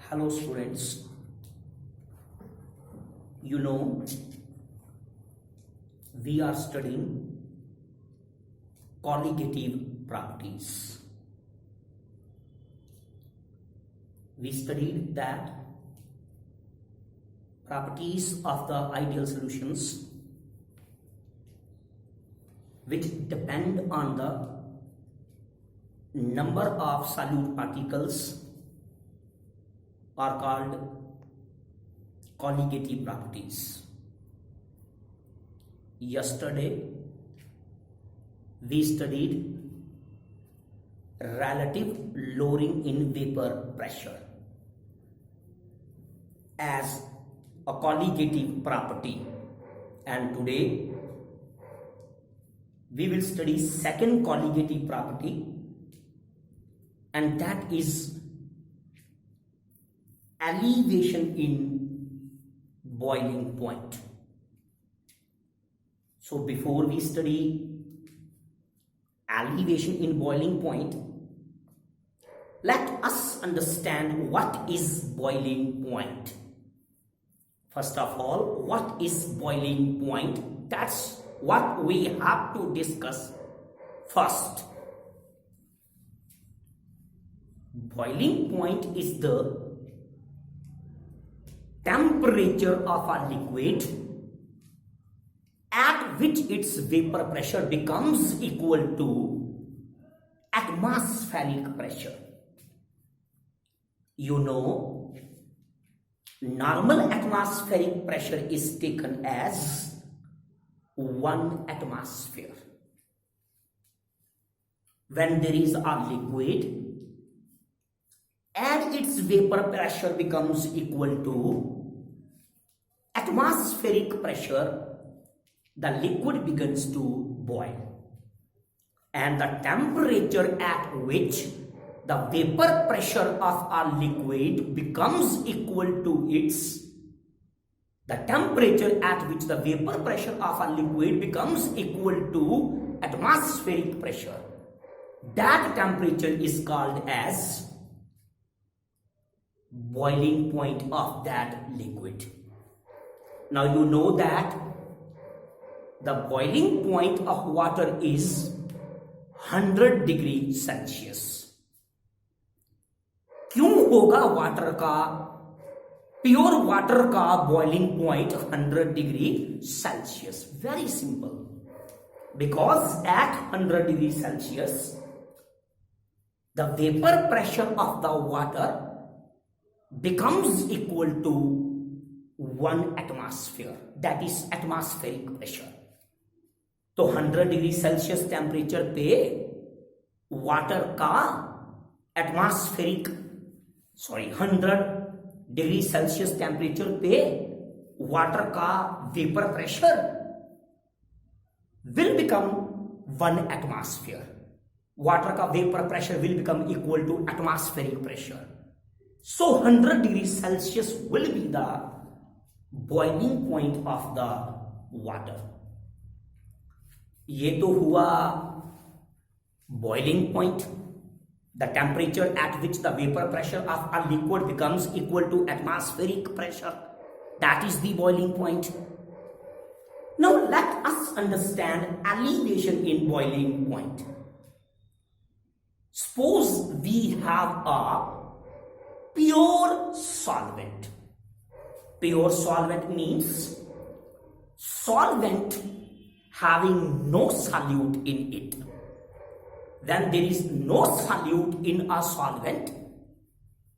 Hello students, you know we are studying colligative properties. We studied that properties of the ideal solutions which depend on the number of solute particles are called colligative properties. Yesterday we studied relative lowering in vapor pressure as a colligative property, and today we will study second colligative property, and that is elevation in boiling point. So before we study elevation in boiling point, let us understand what is boiling point. First of all, what is boiling point? That's what we have to discuss first. Boiling point is the temperature of a liquid at which its vapor pressure becomes equal to atmospheric pressure. You know, normal atmospheric pressure is taken as 1 atmosphere. When there is a liquid and its vapor pressure becomes equal to atmospheric pressure, the liquid begins to boil, and the temperature at which the vapor pressure of a liquid becomes equal to the temperature at which the vapor pressure of a liquid becomes equal to atmospheric pressure, that temperature is called as boiling point of that liquid. Now you know that the boiling point of water is 100 degree Celsius. क्यों होगा water का, pure water का boiling point 100 degree Celsius? Very simple, because at 100 degree Celsius the vapor pressure of the water becomes equal to 1 atmosphere, that is atmospheric pressure. तो 100 degree Celsius temperature पे water का 100 degree Celsius temperature पे water का vapour pressure will become 1 atmosphere. Water ka vapor pressure will become equal to atmospheric pressure. So 100 degrees Celsius will be the boiling point of the water. ये तो हुआ boiling point, the temperature at which the vapor pressure of a liquid becomes equal to atmospheric pressure. That is the boiling point. Now let us understand elevation in boiling point. Suppose we have a pure solvent. Pure solvent means solvent having no solute in it. When there is no solute in a solvent,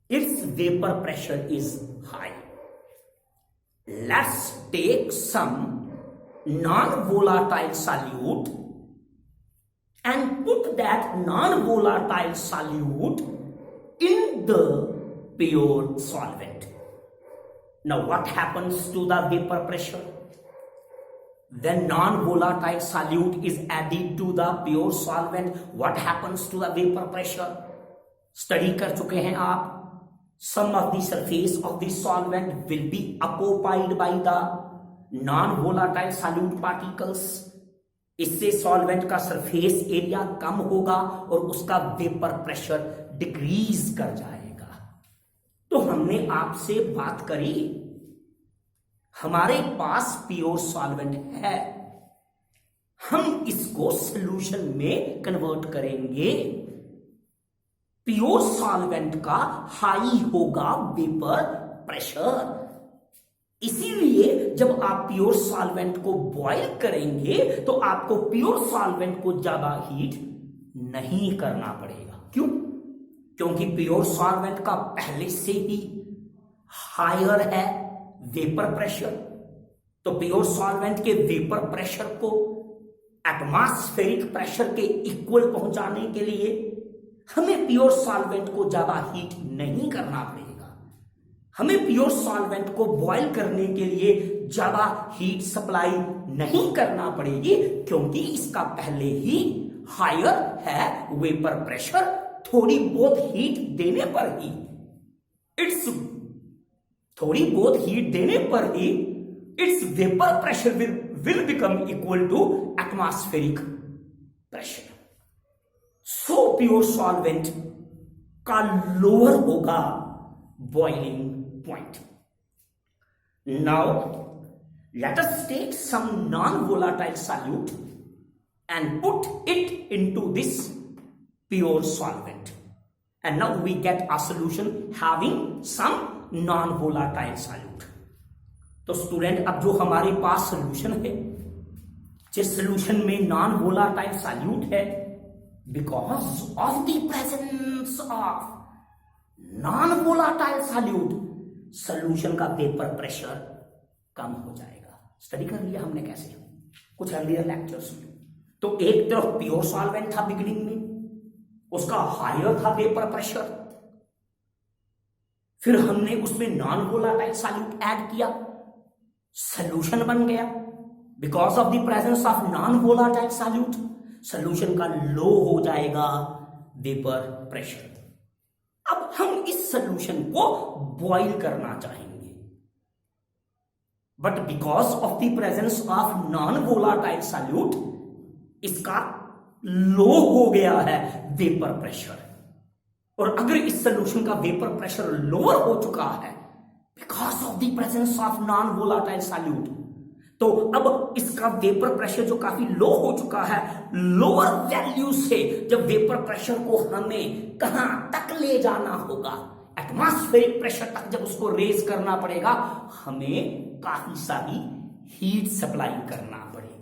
its vapor pressure is high. Let's take some non-volatile solute and put that non-volatile solute in the pure solvent. Now what happens to the vapor pressure? When non-volatile solute is added to the pure solvent, what happens to the vapor pressure? Study कर चुके हैं आप. Some of the surface of the solvent will be occupied by the non-volatile solute particles. इससे solvent का surface area कम होगा और उसका vapour pressure decrease कर जाएगा. तो हमने हमने आपसे बात करी, हमारे पास प्योर सॉल्वेंट है, हम इसको सॉल्यूशन में कन्वर्ट करेंगे। प्योर सॉल्वेंट का हाई होगा वेपर प्रेशर, इसीलिए जब आप प्योर सॉल्वेंट को बॉईल करेंगे तो आपको प्योर सॉल्वेंट को ज्यादा हीट नहीं करना पड़ेगा। क्यों? क्योंकि प्योर सॉल्वेंट का पहले से ही हायर है वेपर प्रेशर। तो प्योर सॉल्वेंट के वेपर प्रेशर को एटमॉस्फेरिक प्रेशर के इक्वल पहुंचाने के लिए हमें प्योर सॉल्वेंट को ज्यादा हीट नहीं करना पड़ेगा। हमें प्योर सॉल्वेंट को बॉईल करने के लिए ज्यादा हीट सप्लाई नहीं करना पड़ेगी, क्योंकि इसका पहले ही हायर है वेपर प्रेशर। थोड़ी बहुत हीट देने पर ही its vapour pressure will become equal to atmospheric pressure. So pure solvent का लोअर होगा boiling point. Now let us take some non-volatile solute and put it into this pure solvent, and now we get a solution having some non-volatile solute. तो student, अब जो हमारे पास solution है, जिस solution में non volatile solute है, because of the presence of non volatile solute, solution का vapour pressure कम हो जाएगा। स्टडी कर लिया हमने कैसे, कुछ अर्लियर लेक्चर्स में। तो एक तरफ प्योर सॉल्वेंट था बिगिनिंग में, उसका हायर था वेपर प्रेशर, फिर हमने उसमें नॉन वोलाटाइल सॉल्यूट ऐड किया, सोल्यूशन बन गया। Because of the presence of non volatile solute, solution का लो हो जाएगा वेपर प्रेशर। अब हम इस सोल्यूशन को बॉईल करना चाहेंगे, but because of the presence of non volatile solute, इसका लो हो गया है वेपर प्रेशर। और अगर इस सोल्यूशन का वेपर प्रेशर लोअर हो चुका है because of the presence of non volatile solute, तो अब इसका वेपर प्रेशर जो काफी लो हो चुका है, लोअर वैल्यू से जब वेपर प्रेशर को हमें कहां तक ले जाना होगा, एटमॉस्फेरिक प्रेशर तक जब उसको रेज करना पड़ेगा, हमें काफी सारी हीट सप्लाई करना पड़ेगी।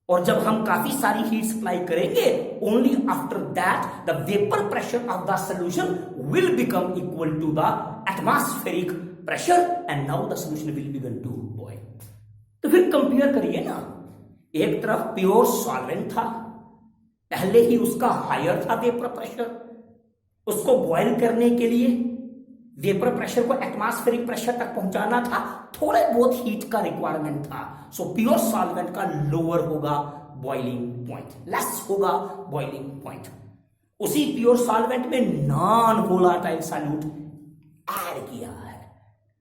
और जब हम काफी सारी हीट सप्लाई करेंगे, only after that the vapour pressure of the solution will become equal to the atmospheric pressure and now the solution will begin to boil. तो फिर कंपेयर करिए ना, एक तरफ प्योर सॉल्वेंट था, पहले ही उसका हायर था वेपर प्रेशर, उसको बॉयल करने के लिए वेपर प्रेशर को एटमॉस्फेरिक प्रेशर तक पहुंचाना था, थोड़े बहुत हीट का रिक्वायरमेंट था। सो प्योर सॉल्वेंट का लोअर होगा बॉइलिंग पॉइंट, लेस होगा बॉइलिंग पॉइंट। उसी प्योर सॉल्वेंट में नॉन वोलाटाइल सॉल्यूट ऐड किया है,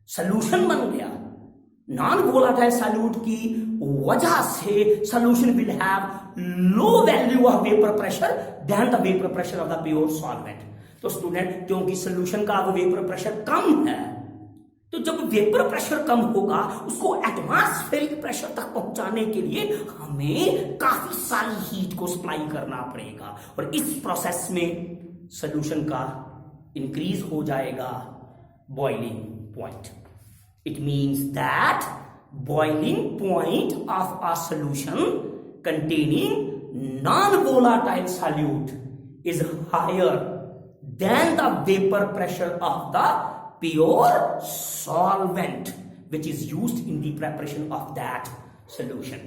सॉल्यूशन बन गया। नॉन वोलाटाइल सॉल्यूट की वजह से solution will have low value of vapour pressure then the vapour pressure of the pure solvent. तो स्टूडेंट, क्योंकि सॉल्यूशन का अब वेपर प्रेशर कम है, तो जब वेपर प्रेशर कम होगा, उसको एटमॉस्फेरिक प्रेशर तक पहुंचाने के लिए हमें काफी सारी हीट को सप्लाई करना पड़ेगा, और इस प्रोसेस में सॉल्यूशन का इंक्रीज हो जाएगा boiling point. It means that boiling point of a solution containing non volatile solute is higher than the vapor pressure of the pure solvent which is used in the preparation of that solution.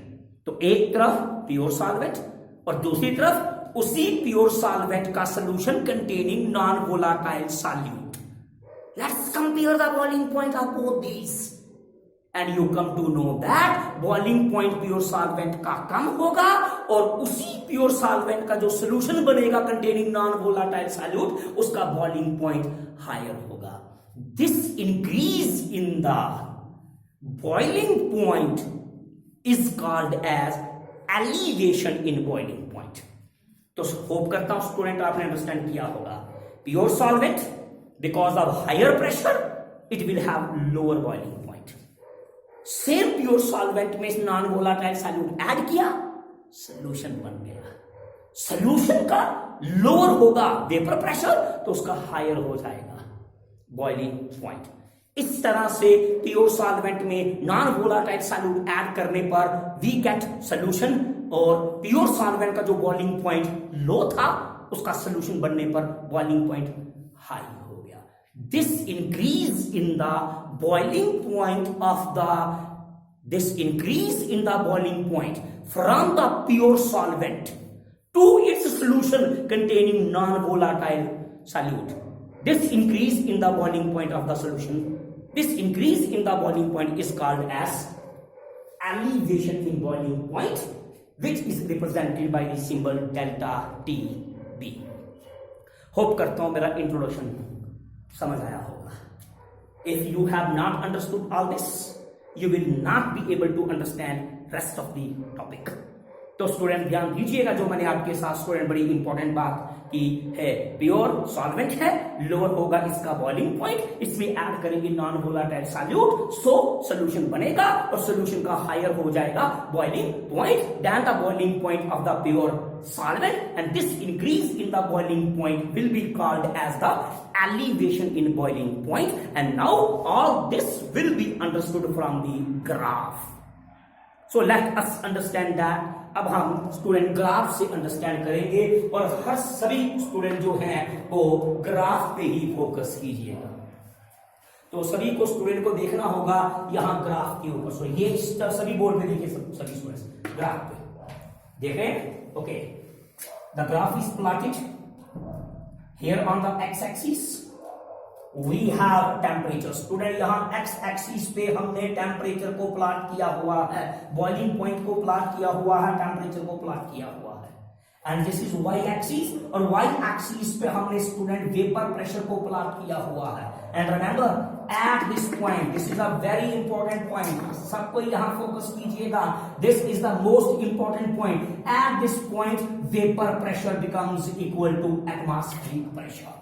तो एक तरफ pure solvent और दूसरी तरफ उसी pure solvent का solution containing non volatile solute. Let's compare the boiling point of both these and you come to know that boiling point pure solvent का कम होगा और उसी प्योर सॉल्वेंट का जो सॉल्यूशन बनेगा कंटेनिंग नॉन वोलाटाइल सॉल्यूट, उसका boiling point higher होगा। This increase in the boiling point is called as elevation in boiling point. तो होप करता हूं स्टूडेंट आपने अंडरस्टैंड किया होगा। Pure solvent because of higher pressure, it will have lower boiling point. Same pure solvent में non volatile solute add किया, solution बन गया। सोल्यूशन का लोअर होगा वेपर प्रेशर तो उसका हायर हो जाएगा बॉइलिंग पॉइंट। इस तरह से प्योर सॉल्वेंट में नॉन वोलाटाइल सॉल्यूट ऐड करने पर वी गेट सोल्यूशन, और प्योर सॉल्वेंट का जो बॉइलिंग पॉइंट लो था उसका सोल्यूशन बनने पर बॉइलिंग पॉइंट हाई हो गया। This increase in the boiling point of this increase in the boiling point from the pure solvent to its solution containing non-volatile solute. This increase in the boiling point of the solution, this increase in the boiling point is called as elevation in boiling point, which is represented by the symbol delta TB. Hope करता हूं मेरा introduction समझ आया होगा। If you have not understood all this, you will not be able to understand rest of the topic. तो student ध्यान दीजिएगा, जो मैंने आपके साथ स्टूडेंट बड़ी इंपॉर्टेंट बात की है। प्योर सॉल्वेंट है, लोअर होगा इसका बॉइलिंग पॉइंट, इसमें ऐड करेंगे non volatile solute, so solution बनेगा और सोल्यूशन का हायर हो जाएगा boiling point then the boiling point of the pure solvent, and this increase in the boiling point will be called as the elevation in boiling point. And now all this will be understood from the graph. So let us understand that. अब हम student graph से understand करेंगे, और हर सभी student जो हैं वो graph पे ही फोकस कीजिएगा। तो सभी को स्टूडेंट को देखना होगा यहां ग्राफ के ऊपर। सो ये सभी बोर्ड पे देखिए, सभी स्टूडेंट्स ग्राफ पे देखें। Okay, the graph is plotted here on the x-axis. We have temperature. Student यहाँ x-axis पे हमने टेम्परेचर को प्लॉट किया हुआ है, बॉइलिंग पॉइंट को प्लॉट किया हुआ है, टेम्परेचर को प्लॉट किया हुआ है। एंड दिस इज y-axis, और y-axis पे हमने स्टूडेंट वेपर प्रेशर को प्लॉट किया हुआ है। And remember at this point, this is a very important point, सबको यहाँ फोकस कीजिएगा, this is the most important point. At this point vapor pressure becomes equal to atmospheric pressure.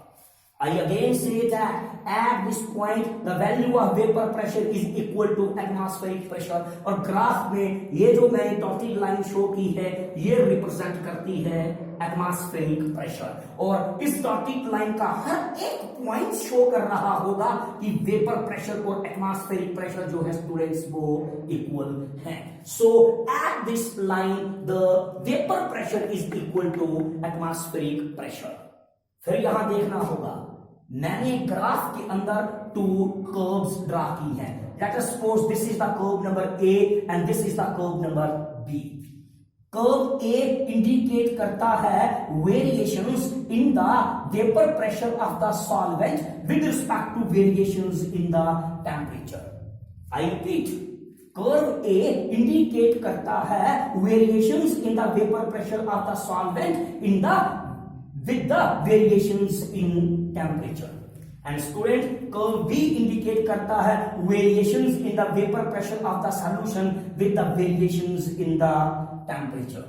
I again say that at this point the value of vapor pressure is equal to atmospheric pressure, और graph में ये जो मैंने dotted line show की है ये represent करती है एटमॉस्फेरिक प्रेशर, और इस डॉटेड लाइन का हर एक पॉइंट शो कर रहा होगा कि वेपर प्रेशर और एटमॉस्फेरिक प्रेशर जो है स्टूडेंट्स वो इक्वल हैं। So at this line the vapour pressure is equal to atmospheric pressure. फिर यहां देखना होगा, मैंने ग्राफ के अंदर टू कर्व्स ड्रा की हैं। Let us suppose this is the curve number A and this is the curve number B. Curve A indicate करता है variations in the vapour pressure of the solvent with respect to variations in the temperature. I repeat, curve A indicate करता है variations in the vapour pressure of the solvent in the with the variations in temperature, and student curve B indicate करता है variations in the vapor pressure of the solution with the variations in the temperature।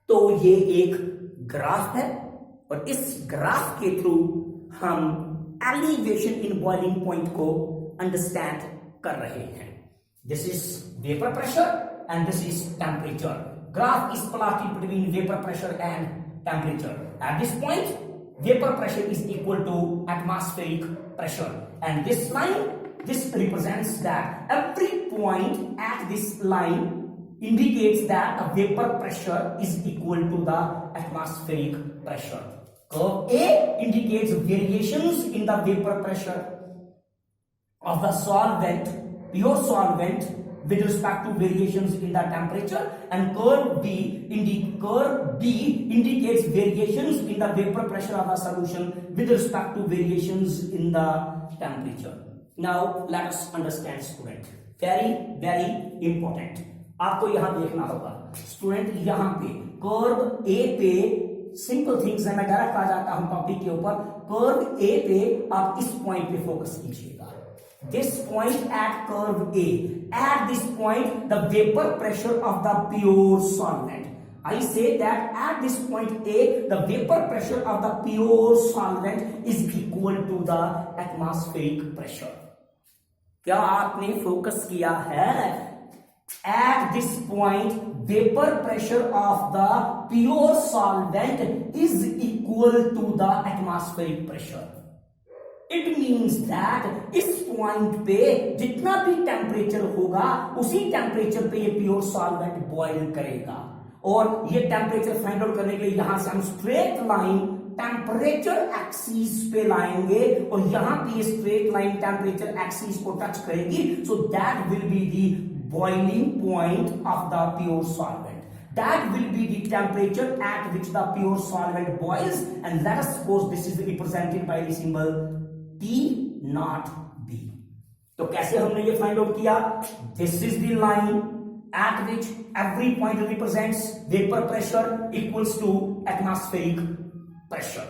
तो ये एक graph है, और इस graph के through हम elevation in boiling point को अंडरस्टैंड कर रहे हैं। This is vapor pressure and this is temperature. Graph is plotted between vapor pressure and temperature. At this point vapor pressure is equal to atmospheric pressure, and this line, this represents that every point at this line indicates that the vapor pressure is equal to the atmospheric pressure. Curve A indicates variations in the vapor pressure of the solvent, pure solvent, with respect to variations in the temperature, and curve B indicates variations in the vapor pressure of the solution with respect to variations in the temperature. Now let us understand student, very very important। आपको यहां देखना होगा student, यहां पे curve ए पे simple things है, मैं direct आ जाता हूं टॉपिक के ऊपर। कर्व ए पे आप इस पॉइंट पे फोकस कीजिएगा, this point at curve A, at this point the vapor pressure of the pure solvent, I say that at this point A, the vapor pressure of the pure solvent is equal to the atmospheric pressure. क्या आपने focus किया है? At this point, vapor pressure of the pure solvent is equal to the atmospheric pressure. It means that इस point पे जितना भी temperature होगा उसी टेम्परेचर पे ये प्योर सॉल्वेंट बॉयल करेगा, और ये टेम्परेचर फाइंड आउट करने के लिए यहां से हम स्ट्रेट लाइन टेम्परेचर एक्सिस पे लाएंगे, और यहां पे ये स्ट्रेट लाइन टेम्परेचर एक्सिस को टच करेगी. So that will be the boiling point of the pure solvent. That will be the temperature at which the pure solvent boils, and let us suppose this is represented by the symbol T not B. तो कैसे हमने ये find out किया? This is the line at which every point represents vapor pressure equals to atmospheric pressure.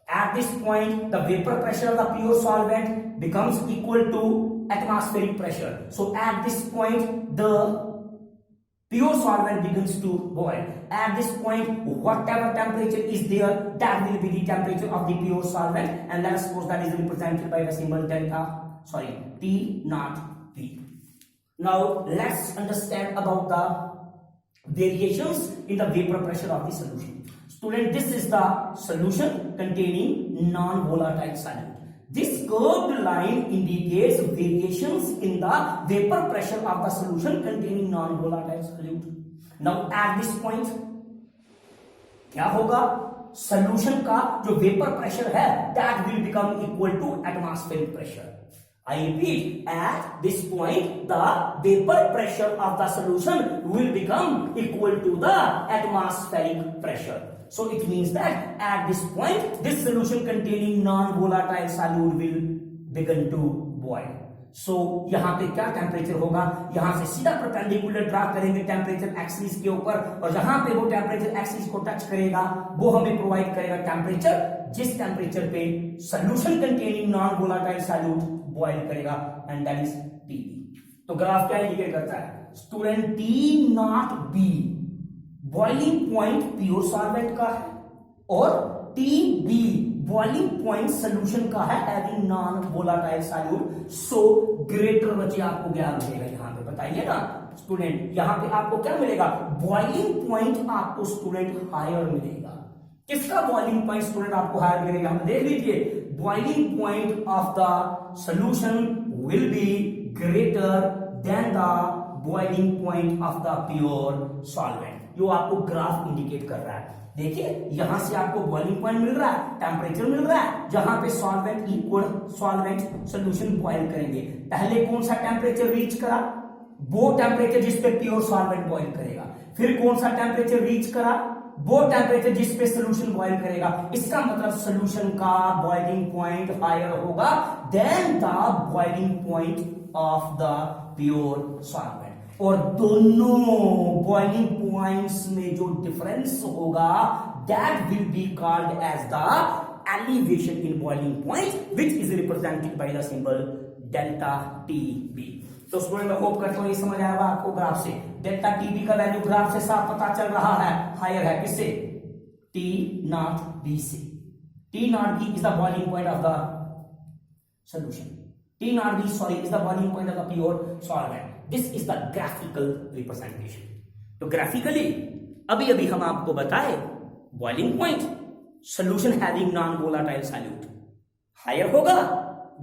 At this point, the vapor pressure of the pure solvent becomes equal to atmospheric pressure. So at this point, the pure solvent begins to boil. At this point, whatever temperature is there, that will be the temperature of the pure solvent, and let us suppose that is represented by the symbol T naught B. Now let's understand about the variations in the vapor pressure of the solution. Student, this is the solution containing non-volatile solute. This curved line indicates variations in the vapor pressure of the solution containing non-volatile solute. Now at this point क्या होगा? Solution का जो vapor pressure है that will become equal to atmospheric pressure. I repeat, at this point the vapor pressure of the solution will become equal to the atmospheric pressure. So it means that at this point this solution containing non-volatile solute will begin to boil. So यहाँ पे क्या temperature होगा? यहाँ से सीधा perpendicular draw करेंगे temperature axis के ऊपर, और जहां पे वो टेम्परेचर एक्सिस को टच करेगा वो हमें प्रोवाइड करेगा टेम्परेचर जिस टेम्परेचर पे solution containing non volatile solute boil करेगा, एंड दैट इज टीबी. तो ग्राफ क्या इंडिकेट करता है? Student, T not B boiling point pure solvent का है, और T B boiling point solution का है having non volatile solute. So greater बच्चे आपको क्या मिलेगा यहां पे बताइए ना स्टूडेंट? यहां पे आपको क्या मिलेगा? बॉइलिंग पॉइंट आपको स्टूडेंट हायर मिलेगा. किसका बॉइलिंग पॉइंट स्टूडेंट आपको हायर मिलेगा? हम देख लीजिए, boiling point of the solution will be greater than the boiling point of the pure solvent. जो आपको ग्राफ इंडिकेट कर रहा है, देखिए यहां से आपको बॉइलिंग पॉइंट मिल रहा है, टेम्परेचर मिल रहा है जहां पे solvent liquid solvent solution boil करेंगे. पहले कौन सा टेम्परेचर रीच करा? वो टेम्परेचर जिस पे प्योर सॉल्वेंट बॉयल करेगा. फिर कौन सा टेम्परेचर रीच करा? वो टेम्परेचर जिस पे सोल्यूशन बॉयल करेगा. इसका मतलब सोल्यूशन का बॉइलिंग पॉइंट हायर होगा then the boiling point of the pure solvent. और दोनों बॉइलिंग पॉइंट्स में जो डिफरेंस होगा that will be called as the elevation in boiling point which is represented by the symbol delta T B. तो student मैं hope करता हूं ये समझ आएगा आपको ग्राफ से. डेल्टा टी बी का वैल्यू ग्राफ से साफ पता चल रहा है, हायर है. किससे? टी नॉट बी से. T not B is the boiling point of the solution. T naught B, is the boiling point of the pure solvent. This is the graphical representation. तो graphically अभी अभी हम आपको बताए boiling point solution having non-volatile solute higher होगा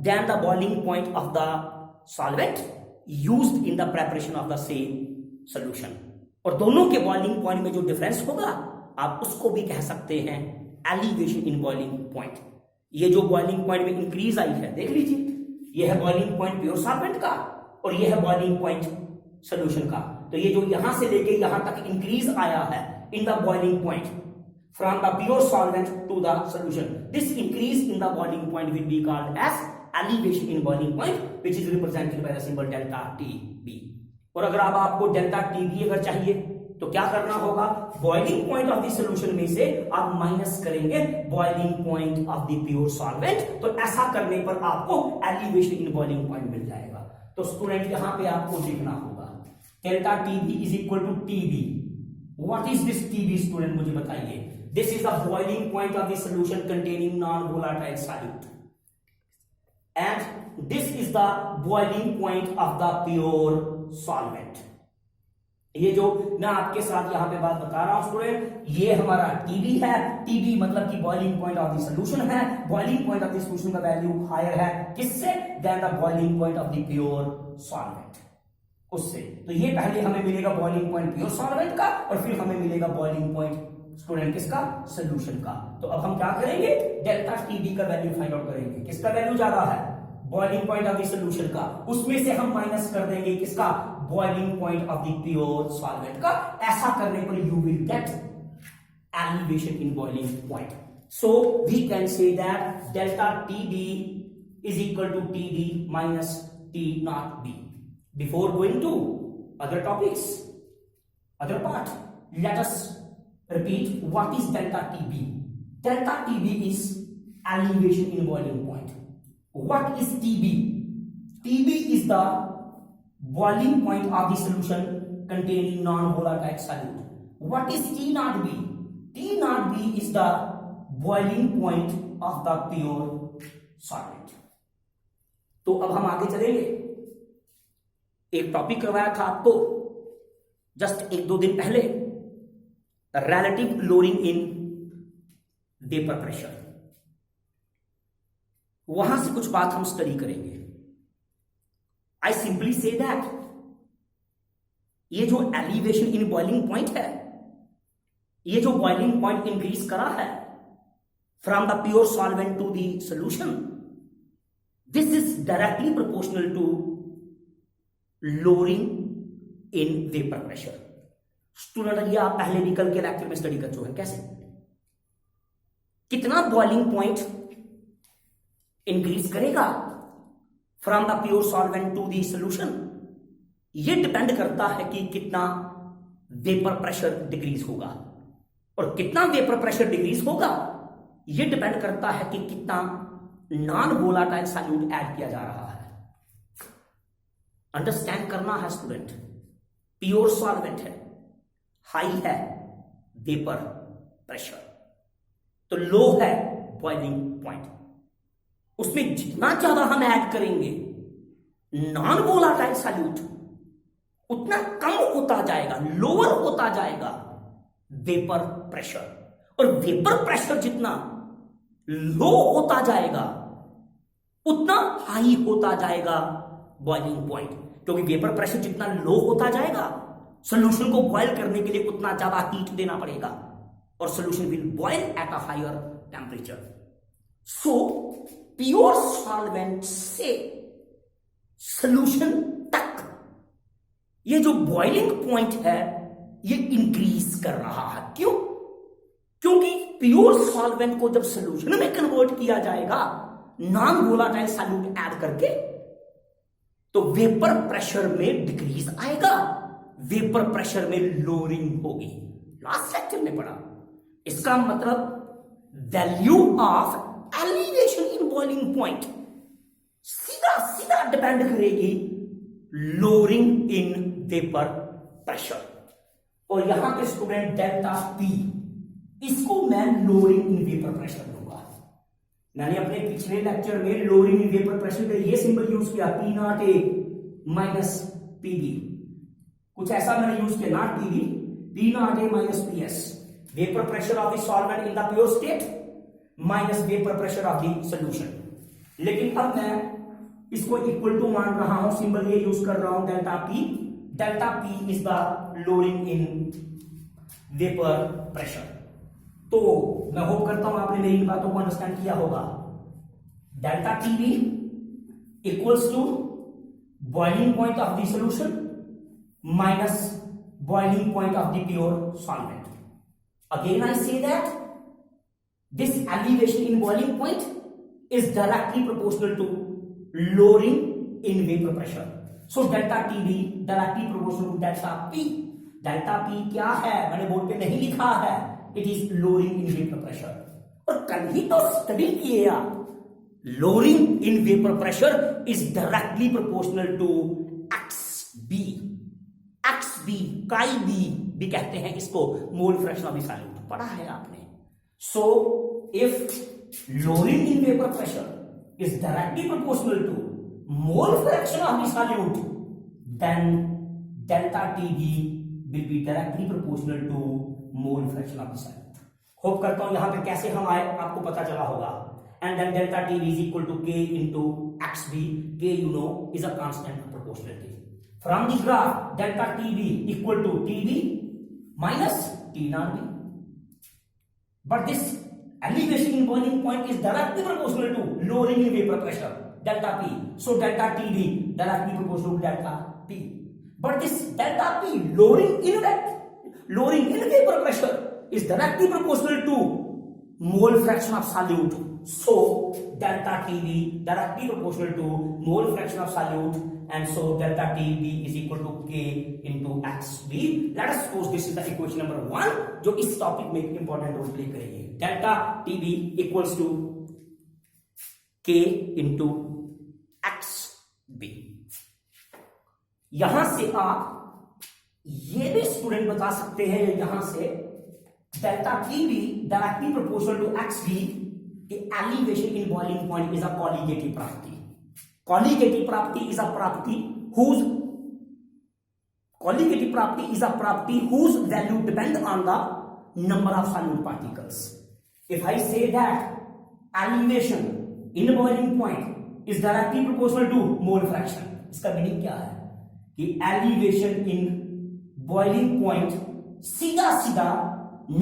than the boiling point of the solvent used in the preparation of the same solution. और दोनों के boiling point में जो difference होगा आप उसको भी कह सकते हैं elevation in boiling point. ये जो boiling point में increase आई है देख लीजिए, ये है बॉइलिंग पॉइंट प्योर सॉल्वेंट का और ये है बॉइलिंग पॉइंट सॉल्यूशन का. तो ये जो यहां से लेके यहां तक इंक्रीज आया है in the boiling point from the pure solvent to the solution, this increase in the boiling point will be called as elevation in boiling point which is represented by the symbol delta T B. और अगर अब आपको delta T B अगर चाहिए तो क्या करना होगा? Boiling point of the solution में से आप माइनस करेंगे boiling point of the pure solvent. तो ऐसा करने पर आपको एलिवेशन इन बॉइलिंग पॉइंट मिल जाएगा. तो स्टूडेंट यहां पे आपको लिखना होगा delta T B is equal to T B what is this TB student, मुझे बताइए। This is the boiling point of the solution containing non volatile solute and this is the boiling point of the pure solvent. ये जो मैं आपके साथ यहां पे बात बता रहा हूं स्टूडेंट, ये हमारा टीबी है। टीबी मतलब कि boiling point of the solution है। Boiling point of the solution का वैल्यू हायर है किससे, then the boiling point of the pure solvent, उससे। तो ये पहले हमें मिलेगा बॉइलिंग पॉइंट प्योर सॉल्वेंट का और फिर हमें मिलेगा बॉइलिंग पॉइंट स्टूडेंट किसका, सॉल्यूशन का। तो अब हम क्या करेंगे, डेल्टा टीबी का वैल्यू फाइंड आउट करेंगे। किसका वैल्यू ज्यादा है, boiling point of the solution का, उसमें से हम माइनस कर देंगे किसका, boiling point of the pure solvent का। ऐसा करने पर you will get elevation in boiling point. So we can say that delta TB is equal to TB minus T not B. Before going to other topics, other part, let us repeat what is delta TB. Delta TB is elevation in boiling point. What is TB? TB is the boiling point of the solution containing non-volatile solute. What is T naught B? T naught B is the boiling point of the pure solvent. तो अब हम आगे चलेंगे। एक topic करवाया था आपको just एक दो दिन पहले, relative lowering in vapour pressure. वहां से कुछ बात हम स्टडी करेंगे। आई सिंपली से दैट ये जो एलिवेशन इन बॉइलिंग पॉइंट है, ये जो बॉइलिंग पॉइंट इंक्रीज करा है from the pure solvent to the solution, this is directly proportional to lowering in vapour pressure. Student ये आप पहले भी कल के लेक्चर में स्टडी कर चुके हैं। कैसे, कितना बॉइलिंग पॉइंट इंक्रीज करेगा from the pure solvent to the solution, ये डिपेंड करता है कि कितना वेपर प्रेशर डिक्रीज होगा। और कितना वेपर प्रेशर डिक्रीज होगा ये डिपेंड करता है कि कितना नॉन वोलाटाइल सॉल्यूट ऐड किया जा रहा है। अंडरस्टैंड करना है स्टूडेंट, प्योर सॉल्वेंट है, हाई है वेपर प्रेशर, तो लो है बॉइलिंग पॉइंट। उसमें जितना ज्यादा हम ऐड करेंगे नॉन वोलाटाइल सॉल्यूट, उतना कम होता जाएगा, लोअर होता जाएगा वेपर प्रेशर। और वेपर प्रेशर जितना लो होता जाएगा उतना हाई होता जाएगा बॉइलिंग पॉइंट। क्योंकि वेपर प्रेशर जितना लो होता जाएगा, सॉल्यूशन को बॉयल करने के लिए उतना ज्यादा हीट देना पड़ेगा और solution will boil at a higher temperature. So pure solvent से सॉल्यूशन तक ये जो बॉइलिंग पॉइंट है ये इंक्रीज कर रहा है। क्यों? क्योंकि प्योर सॉल्वेंट को जब सॉल्यूशन में कन्वर्ट किया जाएगा नॉन वोलाटाइल सॉल्यूट ऐड करके, तो वेपर प्रेशर में डिक्रीज आएगा, वेपर प्रेशर में लोअरिंग होगी। लास्ट लेक्चर में पढ़ा। इसका मतलब value of elevation in boiling point सीधा सीधा डिपेंड करेगी लोअरिंग इन वेपर प्रेशर। और यहां पे स्टूडेंट डेल्टा पी, इसको मैं लोअरिंग इन वेपर प्रेशर लूंगा। मैंने अपने पिछले लेक्चर में लोअरिंग इन वेपर प्रेशर पे ये सिंबल यूज किया, P not A minus PB. कुछ ऐसा मैंने यूज किया, not PB, P not A minus P S, vapour pressure of the solvent in the pure state minus vapour pressure of the solution. लेकिन अब मैं इसको equal to मान रहा हूं, सिंबल ये यूज कर रहा हूं delta P. Delta P is the lowering in vapour pressure. तो मैं होप करता हूं आपने मेरी इन बातों को अंडरस्टैंड किया होगा। Delta TB equals to boiling point of the solution minus boiling point of the pure solvent. Again I say that this elevation in boiling point is directly proportional to lowering in vapor pressure. So delta TB directly proportional to delta P. Delta P क्या है मैंने board पे नहीं लिखा है, it is lowering in vapor pressure। और कल ही तो स्टडी किए आप, lowering in vapor pressure is directly proportional to XB, XB, chi B भी कहते हैं इसको, mole fraction of the solute, पढ़ा है आपने। So if lowering in vapour pressure is directly proportional to mole fraction of the solute, then delta TB will be directly proportional to mole fraction of the solute. Hope करता हूं यहां पे कैसे हम आए आपको पता चला होगा। And then delta TB is equal to K into XB, K you know is a constant of proportionality. From the graph delta TB equal to TB minus T not B, but this elevation in boiling point is directly proportional to lowering in vapor pressure delta P, so delta TB directly proportional to delta P, but this delta P lowering in vapor pressure is directly proportional to mole fraction of solute, so delta TB directly proportional to mole fraction of solute, and so delta TB is equal to K into XB. Let us suppose this is the equation number 1 जो इस topic में important role play करेगी। Delta TB equals to K into XB। यहां से आप ये भी student बता सकते हैं यहां से delta TB directly proportional to XB कि elevation in boiling point is a colligative property. Colligative property is a property whose value depend on the number of solute particles. If I say that elevation in boiling point is directly proportional to mole fraction, इसका meaning क्या है कि elevation in boiling point सीधा सीधा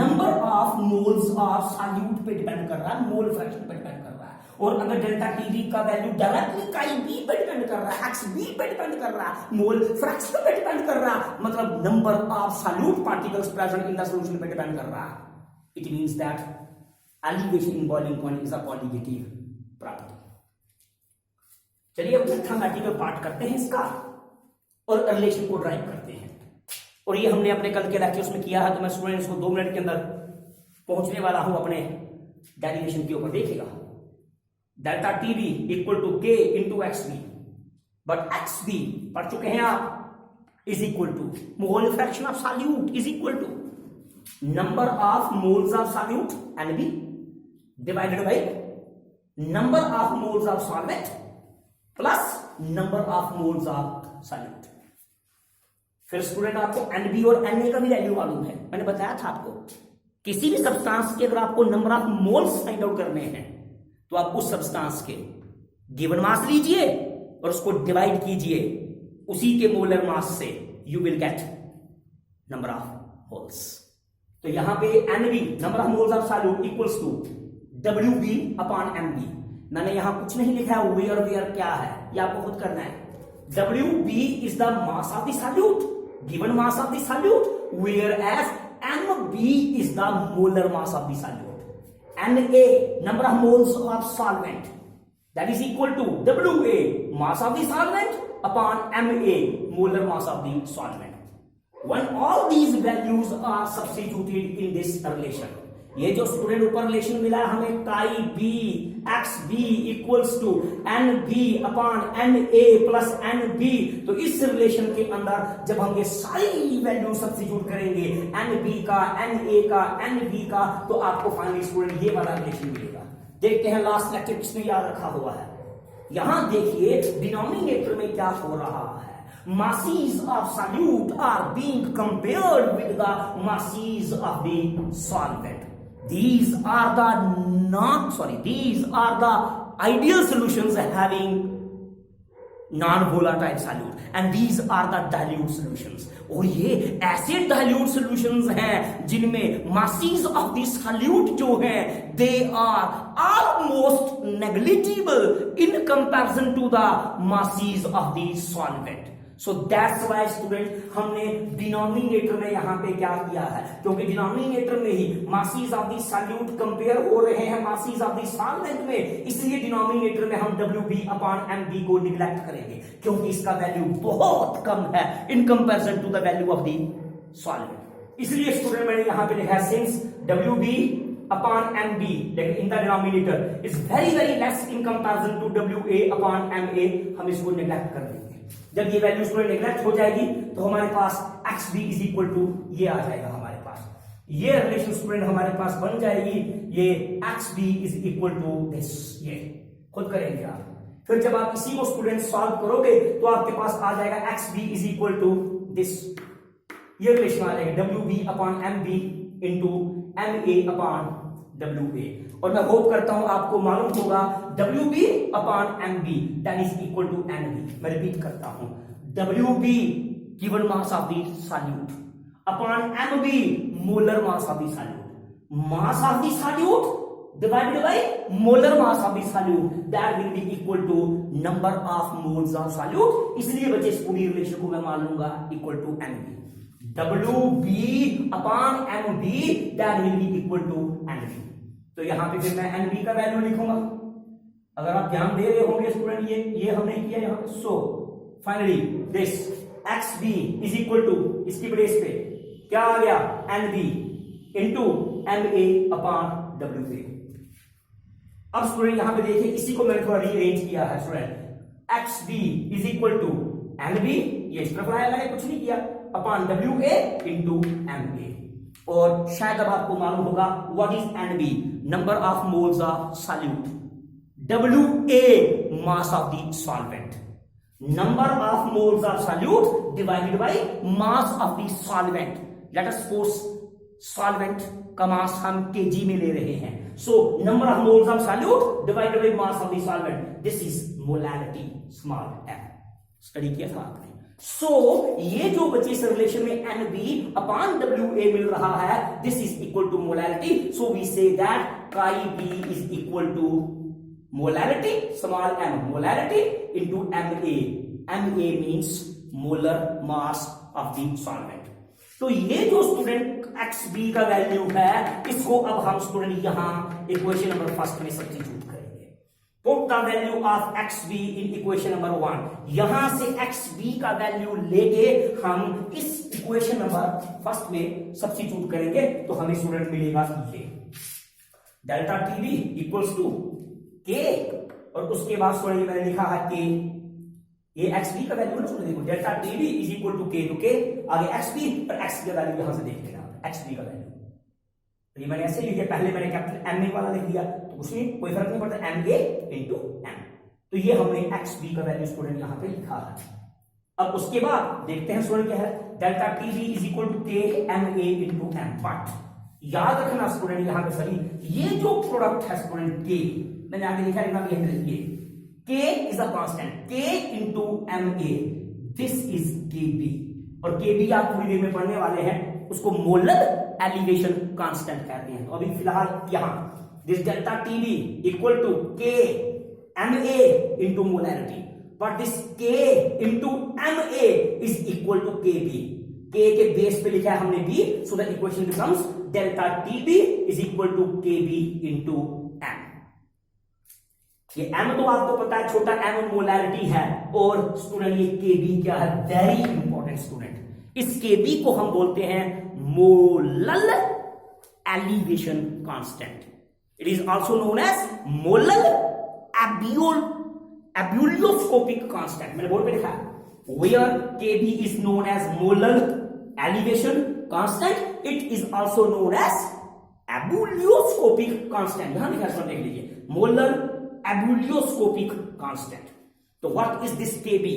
number of moles of solute पे depend कर रहा है, मोल फ्रैक्शन पे डिपेंड कर रहा है। और अगर डेल्टा टीबी का वैल्यू डायरेक्टली काई बी पे डिपेंड कर रहा है, एक्स बी पे डिपेंड कर रहा है, मोल फ्रैक्शन पे डिपेंड कर रहा है, मतलब number of solute particles present in the solution पे डिपेंड कर रहा है। It means that elevation in boiling point is a colligative property. चलिए अब मैथमेटिकल पार्ट करते हैं इसका और रिलेशन को ड्राइव करते हैं। और ये हमने अपने कल के लेक्चर्स में किया है, तो मैं स्टूडेंट्स को 2 मिनट के अंदर पहुंचने वाला हूं अपने डेरिवेशन के ऊपर। देखिएगा delta TB equal to K into XB, but XB पढ़ चुके हैं आप, is equal to mole fraction of solute is equal to number of moles of solute NB divided by number of moles of solvent plus number of moles of solute. फिर student आपको NB और NA का भी value मालूम है, मैंने बताया था आपको किसी भी सब्सटेंस के अगर आपको number of moles find out करने हैं तो आप उस सब्सटेंस के गिवन मास लीजिए और उसको डिवाइड कीजिए उसी के मोलर मास से, you will get number of moles. तो यहां पे NB number of moles of solute equals to WB upon MB. मैंने यहां कुछ नहीं लिखा है, वेयर क्या है ये आपको खुद करना है। WB is the mass of the solute, given mass of the solute, whereas MB is the molar mass of the solute. Na, number of moles of solvent, that is equal to WA, mass of the solvent, upon Ma, molar mass of the solvent. When all these values are substituted in this relation, ये जो student ऊपर relation मिला है हमें chi B X B equals to N B upon N A plus N B, तो इस relation के अंदर जब हम ये सारी वैल्यू सब्स्टिट्यूट करेंगे एन बी का, एन ए का, एन बी का, तो आपको फाइनली स्टूडेंट ये वाला रिलेशन मिलेगा। देखते हैं लास्ट लेक्चर किसने याद रखा हुआ है। यहां देखिए डिनोमिनेटर में क्या हो रहा है, masses of solute are being compared with the masses of the solvent. These are the ideal solutions having non-volatile solute and these are the dilute solutions. और ये ऐसे dilute solutions हैं जिनमें masses of the solute जो हैं they are almost negligible in comparison to the masses of the solvent. So that's why student हमने denominator में यहां पे क्या किया है, क्योंकि डिनोमिनेटर में ही masses of the solute compare हो रहे हैं मासीज ऑफ दी सॉल्वेंट में, इसलिए डिनोमिनेटर में हम WB अपॉन MB को निगलेक्ट करेंगे क्योंकि इसका वैल्यू बहुत कम है in comparison to the value of the solvent. इसलिए स्टूडेंट मैंने यहां पे लिखा है since WB upon MB in the denominator is very very less in comparison to WA upon MA, हम इसको निगलेक्ट कर देंगे। जब ये वैल्यू स्टूडेंट नेगलेक्ट हो जाएगी तो हमारे पास X B is equal to ये आ जाएगा हमारे पास, ये रिलेशन स्टूडेंट हमारे पास बन जाएगी, ये X B is equal to this, ये खुद करेंगे आप। फिर जब आप इसी को स्टूडेंट सॉल्व करोगे तो आपके पास आ जाएगा X B is equal to this, ये रिलेशन आ जाएगा W B upon M B into M A upon W A. और मैं होप करता हूं आपको मालूम होगा W B upon M B that is equal to N B. मैं रिपीट करता हूं, W B given mass of the solute upon M B molar mass of the solute, mass of the solute divided by molar mass of the solute that will be equal to number of moles of solute, इसलिए बच्चे इस पूरी relation को मैं मान लूंगा equal to M B, W B upon M B that will be equal to N B. तो यहां पे फिर मैं एन बी का वैल्यू लिखूंगा, अगर आप ध्यान दे रहे होंगे स्टूडेंट, ये हमने किया यहां पे। So finally this X B is equal to, इसकी प्लेस पे क्या आ गया, N B into M A upon W A. अब स्टूडेंट यहां पे देखिए, इसी को मैंने थोड़ा रीअरेंज किया है student, X B is equal to N B, ये इस तरफ लाया, मैंने कुछ नहीं किया, upon W A into M A. और शायद अब आपको मालूम होगा what is N B, number of moles of solute, W A mass of the solvent, number of moles of solute divided by mass of the solvent. Let us suppose solvent का mass हम KG में ले रहे हैं, so number of moles of solute divided by mass of the solvent, this is molality, small m, study किया था आपने। so ये जो बच्चे इस रिलेशन में N B upon W A मिल रहा है, this is equal to molality, so we say that chi B is equal to molality small M, molality into M A means molar mass of the solvent. तो ये जो student X B का value है, इसको अब हम student यहां equation number first में सब्स्टिट्यूट करेंगे। Put the value of X B in equation number 1, यहां से एक्स बी का वैल्यू लेके हम इस इक्वेशन नंबर फर्स्ट में सब्स्टिट्यूट करेंगे, तो हमें स्टूडेंट मिलेगा ये delta T B equals to K, और उसके बाद स्टूडेंट मैंने लिखा है के, ये एक्स बी का वैल्यू ना, देखो delta T B is equal to K, तो के आगे एक्स बी, और एक्स का वैल्यू यहां से देख लेना एक्स बी का वैल्यू, तो ये मैंने ऐसे लिख दिया, पहले मैंने कैपिटल एम ए वाला लिख दिया, तो उसमें कोई फर्क नहीं पड़ता, एम ए इंटू एम, तो ये हमने एक्स बी का वैल्यू स्टूडेंट यहां पे लिखा है। अब उसके बाद देखते हैं स्टूडेंट क्या है, delta T B is equal to K M A into M, but याद रखना स्टूडेंट यहां पे सभी, ये जो प्रोडक्ट है स्टूडेंट के, मैंने आगे लिखा है K is a constant, K into MA, this is KB, और KB आप पूरी देर में पढ़ने वाले हैं, उसको मोलर एलिवेशन कांस्टेंट कहते हैं। तो अभी फिलहाल यहां this delta TB equal to K MA into molarity, but this K into MA is equal to KB, K के बेस पे लिखा है हमने B, so the equation becomes delta TB is equal to KB into M। ये m तो आपको पता है छोटा m मोलैरिटी है, और स्टूडेंट ये kb क्या है, वेरी इंपॉर्टेंट स्टूडेंट, इस kb को हम बोलते हैं molal elevation constant, it is also known as molal ebullioscopic constant. मैंने बोर्ड पे लिखा है where kb is known as molal elevation constant, it is also known as ebullioscopic constant. यहां लिखा है, देख लीजिए, मोलर एब्यूलियोस्कोपिक कांस्टेंट। तो what is this kb,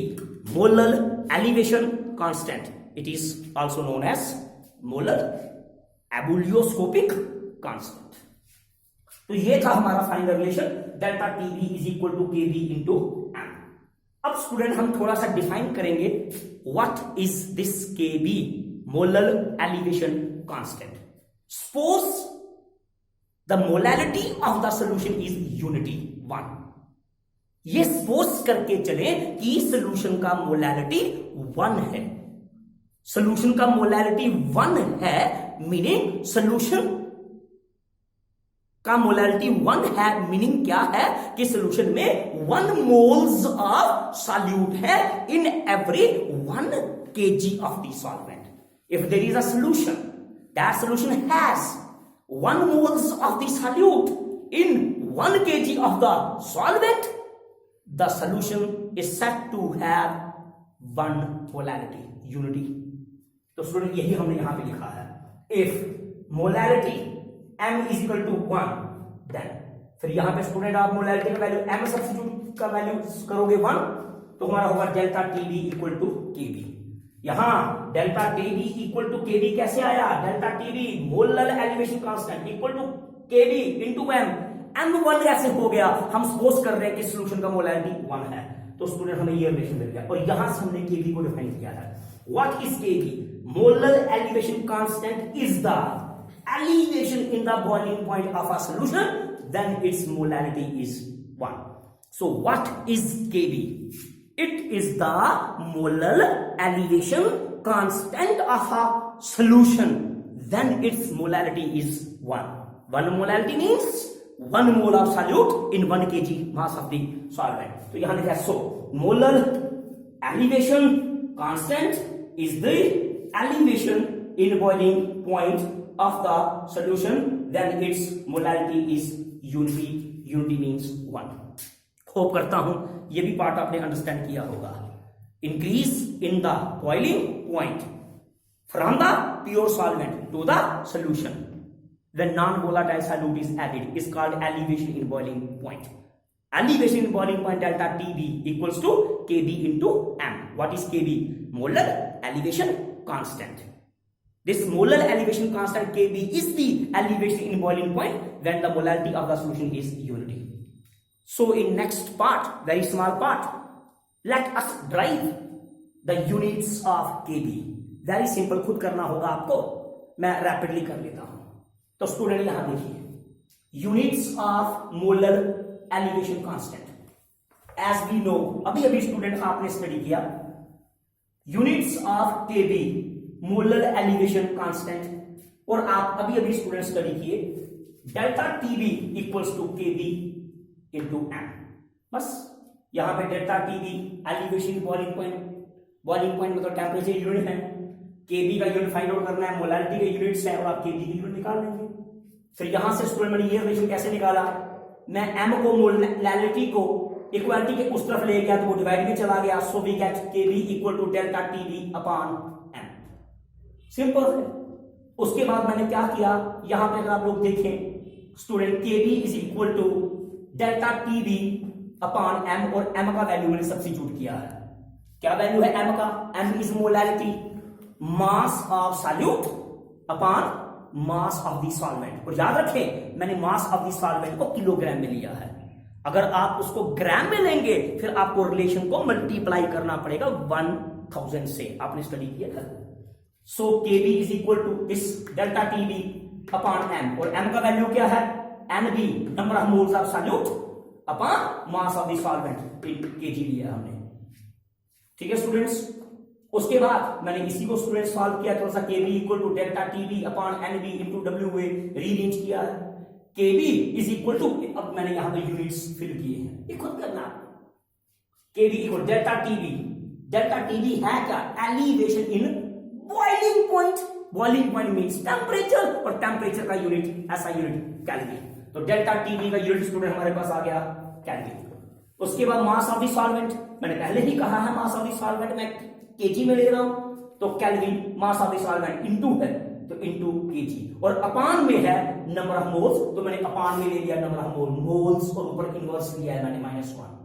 molar elevation constant, it is also known as molar ebullioscopic constant. तो ये था हमारा final relation, delta TB is equal to KB into M. अब स्टूडेंट हम थोड़ा सा डिफाइन करेंगे what is this kb, molar elevation constant. Suppose the molality of the solution is unity 1, ये सपोज करके चले कि सोल्यूशन का मोलैलिटी 1 है, सोल्यूशन का मोलैलिटी 1 है, मीनिंग सोल्यूशन का मोलैलिटी 1 है, मीनिंग क्या है कि सोल्यूशन में 1 मोल्स ऑफ सॉल्यूट है in every 1 kg of the solvent. If there is a solution, that solution has 1 moles of the solute in 1 kg of the solvent, the solution is said to have 1 polarity, unity। तो student यही हमने यहां पे लिखा है, if molarity m is equal to 1 then, फिर यहां पे स्टूडेंट आप मोलैरिटी का वैल्यू m सब्स्टिट्यूट का वैल्यू करोगे 1 तो हमारा होगा delta TB equal to KB. यहां delta TB equal to KB कैसे आया, delta TB molar elevation constant equal to KB into M, m1 ऐसे हो गया, हम सपोज कर रहे हैं कि सॉल्यूशन का मोलैरिटी 1 है, तो स्टूडेंट हमें ये रिलेशन मिल गया। और यहां से हमने केबी को डिफाइन किया है, what is KB, molar elevation constant is the elevation in the boiling point of a solution, then its molarity is 1. So what is Kb? It is the molar elevation constant of a solution, then its molarity is 1. 1 molarity means 1 mole of solute in 1 kg mass of the solvent. तो यहां लिखा है, so molar elevation constant is the elevation in boiling point of the solution, then its molarity is unity. Unity means 1. Hope करता हूं ये भी part आपने understand किया होगा। Increase in the boiling point from the pure solvent to the solution when non-volatile solute is added is called elevation in boiling point. Elevation in boiling point delta TB equals to Kb into m. What is Kb? Molar elevation constant. This molar elevation constant Kb is the elevation in boiling point when the molarity of the solution is unity. So in next part, very small part, let us derive the units of Kb. Very simple, खुद करना होगा आपको, मैं rapidly कर लेता हूं। तो student यहां देखिए, units of molar elevation constant as we know, अभी अभी स्टूडेंट आपने स्टडी किया, units of Kb molar elevation constant, और आप अभी अभी स्टूडेंट स्टडी किए delta TB equals to KB into M. बस यहां पे delta TB elevation boiling point मतलब टेंपरेचर यूनिट है, केबी का यूनिट फाइंड आउट करना है, मोलैरिटी के यूनिट्स है, और आप केबी की यूनिट निकाल लेंगे। फिर यहां से स्टूडेंट मैंने ये रिलेशन कैसे निकाला, मैं एम को मोलैरिटी को इक्वालिटी के उस तरफ ले गया तो वो डिवाइड में चला गया, so we get KB equal to delta TB upon M. Simple है। उसके बाद मैंने क्या किया, यहां पे अगर आप लोग देखें student KB is equal to delta TB upon M, और एम का वैल्यू मैंने सब्स्टिट्यूट किया है। क्या वैल्यू है एम का, M is molarity mass of solute upon mass of the solvent. और याद रखें मैंने मास ऑफ द सॉल्वेंट को किलोग्राम में लिया है, अगर आप उसको ग्राम में लेंगे फिर आपको रिलेशन को मल्टीप्लाई करना पड़ेगा 1000 से, आपने स्टडी किया था। So Kb is equal to this delta Tb upon m, और m का वैल्यू क्या है, Nb number of moles of solute upon mass of the solvent in kg लिया हमने। ठीक है स्टूडेंट्स, उसके बाद मैंने इसी को स्टूडेंट सॉल्व किया, थोड़ा सा Kb equal to delta Tb upon Nb into W में रीअरेंज किया है। Kb इज इक्वल टू, अब मैंने यहां पे यूनिट्स फिल किए हैं, ये खुद करना। Kb इक्वल डेल्टा Tb है क्या, elevation in boiling point. Boiling point means temperature, और टेंपरेचर का यूनिट ऐसा यूनिट केल्विन, तो डेल्टा टीबी का यूनिट स्टूडेंट हमारे पास आ गया केल्विन। उसके बाद मास ऑफ द सॉल्वेंट, मैंने पहले ही कहा है मास ऑफ द सॉल्वेंट मैं केजी में ले रहा हूं, तो kelvin mass of the solvent into है तो इनटू केजी, और अपान में है नंबर ऑफ मोल्स, तो मैंने अपान में ले लिया नंबर ऑफ मोल्स, और ऊपर इनवर्स लिया है मैंने -1।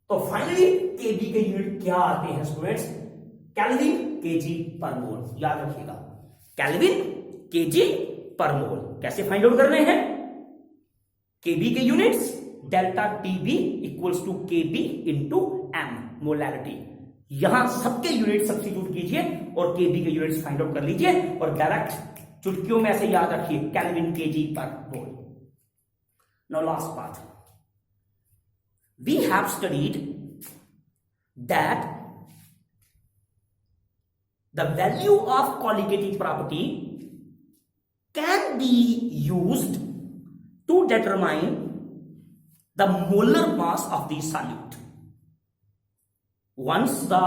तो फाइनली केबी के यूनिट क्या आते हैं स्टूडेंट्स, केल्विन केजी पर मोल। याद रखिएगा केल्विन केजी पर मोल। कैसे फाइंड आउट करने हैं, केबी के units delta TB equals to KB into M molarity. यहां सबके यूनिट सब्स्टिट्यूट कीजिए और केबी के यूनिट्स फाइंड आउट कर लीजिए, और डायरेक्ट चुटकियों में ऐसे याद रखिए kelvin kg per mol. Now last part, we have studied that the value of colligative property can be used to determine the molar mass of the solute. Once the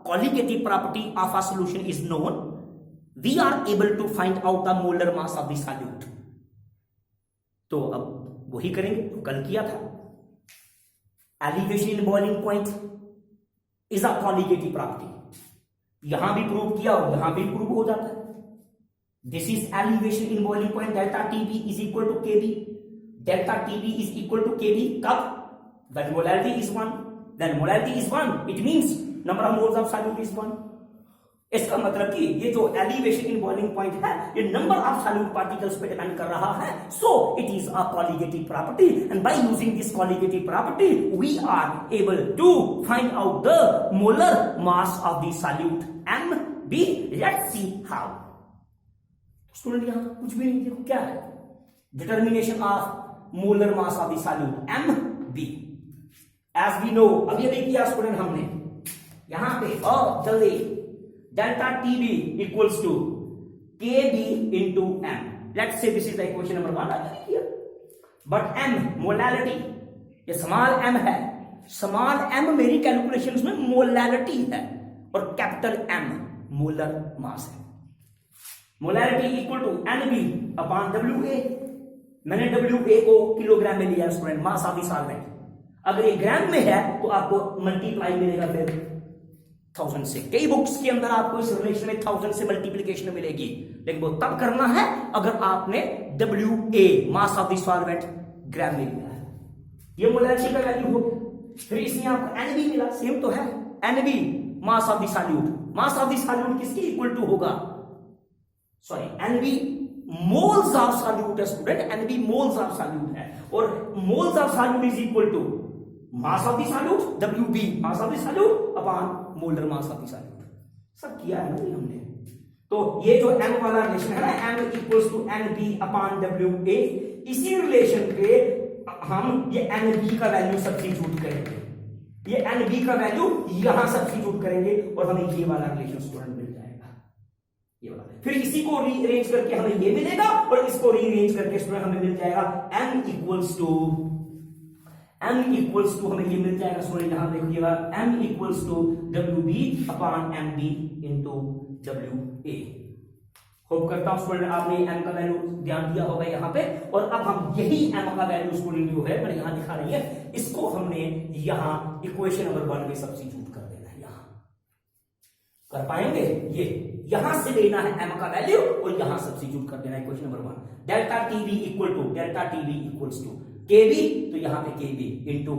colligative property of a solution is known, we are able to find out the molar mass of the solute. तो अब वही करेंगे तो कल किया था। Elevation in boiling point is a colligative property. यहां भी प्रूव किया और यहां भी प्रूव हो जाता है। This is elevation in boiling point, delta TB is equal to Kb, delta TB is equal to Kb कब, when molarity is 1, then molarity is 1, it means number of moles of solute is 1। इसका मतलब कि ये जो elevation in boiling point है ये number of solute particles पे depend कर रहा है, so it is a colligative property, and by using this colligative property we are able to find out the molar mass of the solute M B. Let's see how. Student यहां कुछ भी नहीं, देखो क्या है, determination of molar mass of the solute M B as we know. अभी किया student हमने यहां पे जल्दी, delta TB equals to KB into M. Let's say this is the equation number 1 but M molality, ये स्मॉल एम है, small M मेरी calculations में मोलैलिटी है और कैपिटल एम मोलर मास है। Molality equal to NB upon W A. मैंने W A को kilogram में लिया student, mass of the solvent. अगर ये ग्राम में है तो आपको मल्टीप्लाई मिलेगा फिर 1000 से। कई बुक्स के अंदर आपको इस रिलेशन में 1000 से मल्टीप्लिकेशन मिलेगी, लेकिन वो तब करना है अगर आपने WA mass of the solvent gram में लिया है। ये मोलैरिटी का वैल्यू हो गया। फिर इसमें आपको NB मिला, सेम तो है, NB mass of the solute. Mass of the solute किसकी इक्वल टू होगा, sorry NB moles of solute है student, NB moles of solute है, और moles of solute is equal to mass of the solute WB mass of the solute upon molar mass of the solute. सब किया है ना हमने। तो ये जो m वाला रिलेशन है ना, m equals to NB upon WA, इसी रिलेशन पे हम ये NB का वैल्यू सब्स्टिट्यूट करेंगे, ये NB का वैल्यू यहां सब्स्टिट्यूट करेंगे और हमें ये वाला रिलेशन स्टूडेंट मिल जाएगा, ये वाला। फिर इसी को रीअरेंज करके हमें ये मिलेगा और इसको रीअरेंज करके स्टूडेंट हमें मिल जाएगा m इक्वल्स टू हमें ये मिल जाएगा स्टूडेंट, यहां देखिएगा m equals to WB upon MB into WA। Hope करता हूं स्टूडेंट आपने m का वैल्यू ध्यान दिया होगा यहां पे। और अब हम यही m का वैल्यू स्टूडेंट जो है मैंने यहां दिखा रही है, इसको हमने यहां इक्वेशन नंबर 1 में सब्स्टिट्यूट कर देना है। यहां कर पाएंगे, ये यहां से लेना है m का वैल्यू और यहां सब्स्टिट्यूट कर देना है equation number 1। Delta TB equals to Kb, तो यहां पे केबी इंटू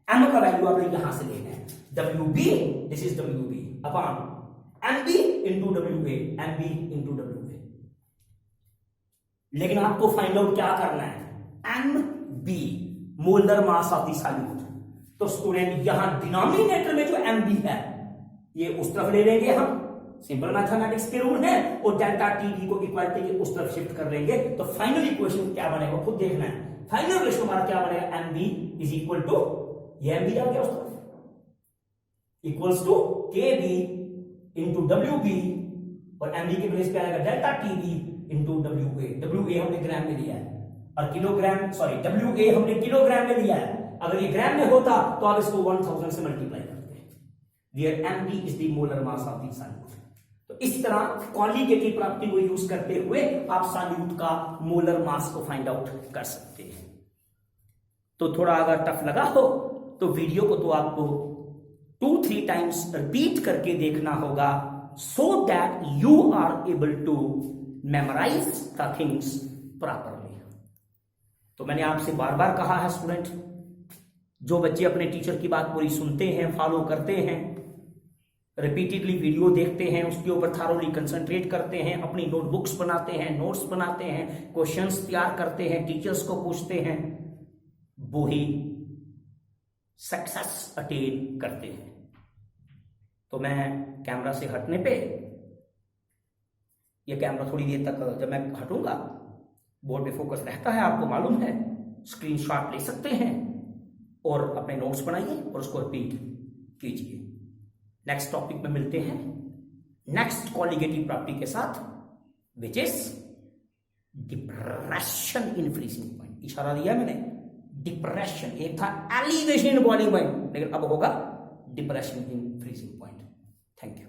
m का वैल्यू आपने यहां से लेना है, WB this is WB upon MB into WA, MB into WA। लेकिन आपको फाइंड आउट क्या करना है, MB molar mass of the solute. तो स्टूडेंट यहां डिनोमिनेटर में जो MB है ये उस तरफ ले लेंगे हम, सिंपल मैथमेटिक्स के रूल है, और डेल्टा टीबी को इक्वालिटी के उस तरफ शिफ्ट कर लेंगे। तो फाइनल इक्वेशन क्या बनेगा खुद देखना है। फाइनल रिलेशन हमारा क्या बनेगा, MB इज इक्वल टू, ये MB आ गया उस तरफ, equals to KB into WB, और MB के प्लेस पे आएगा delta TB into WA। WA हमने ग्राम में लिया है और किलोग्राम, सॉरी WA हमने किलोग्राम में लिया है। अगर ये ग्राम में होता तो आप इसको 1000 से मल्टीप्लाई करते, where MB is the molar mass of the solute. तो इस तरह क्वालिटेटिव प्रॉपर्टी को यूज करते हुए आप सॉल्यूट का मोलर मास को फाइंड आउट कर सकते हैं। तो थोड़ा अगर टफ लगा हो तो वीडियो को तो आपको 2-3 टाइम्स रिपीट करके देखना होगा, so that you are able to memorize the things properly. तो मैंने आपसे बार बार कहा है स्टूडेंट, जो बच्चे अपने टीचर की बात पूरी सुनते हैं, फॉलो करते हैं, रिपीटेडली वीडियो देखते हैं, उसके ऊपर थारोली कंसंट्रेट करते हैं, अपनी नोटबुक्स बनाते हैं, नोट्स बनाते हैं, क्वेश्चंस तैयार करते हैं, टीचर्स को पूछते हैं, वो ही सक्सेस अटेन करते हैं। तो मैं कैमरा से हटने पे, ये कैमरा थोड़ी देर तक जब मैं हटूंगा बोर्ड पे फोकस रहता है, आपको मालूम है, स्क्रीनशॉट ले सकते हैं और अपने नोट्स बनाइए और उसको रिपीट कीजिए। नेक्स्ट टॉपिक में मिलते हैं नेक्स्ट कॉलिगेटिव प्रॉपर्टी के साथ, which is depression in freezing point. इशारा दिया मैंने, डिप्रेशन, एक था एलिवेशन इन बॉइलिंग पॉइंट, लेकिन अब होगा depression in freezing point. Thank you.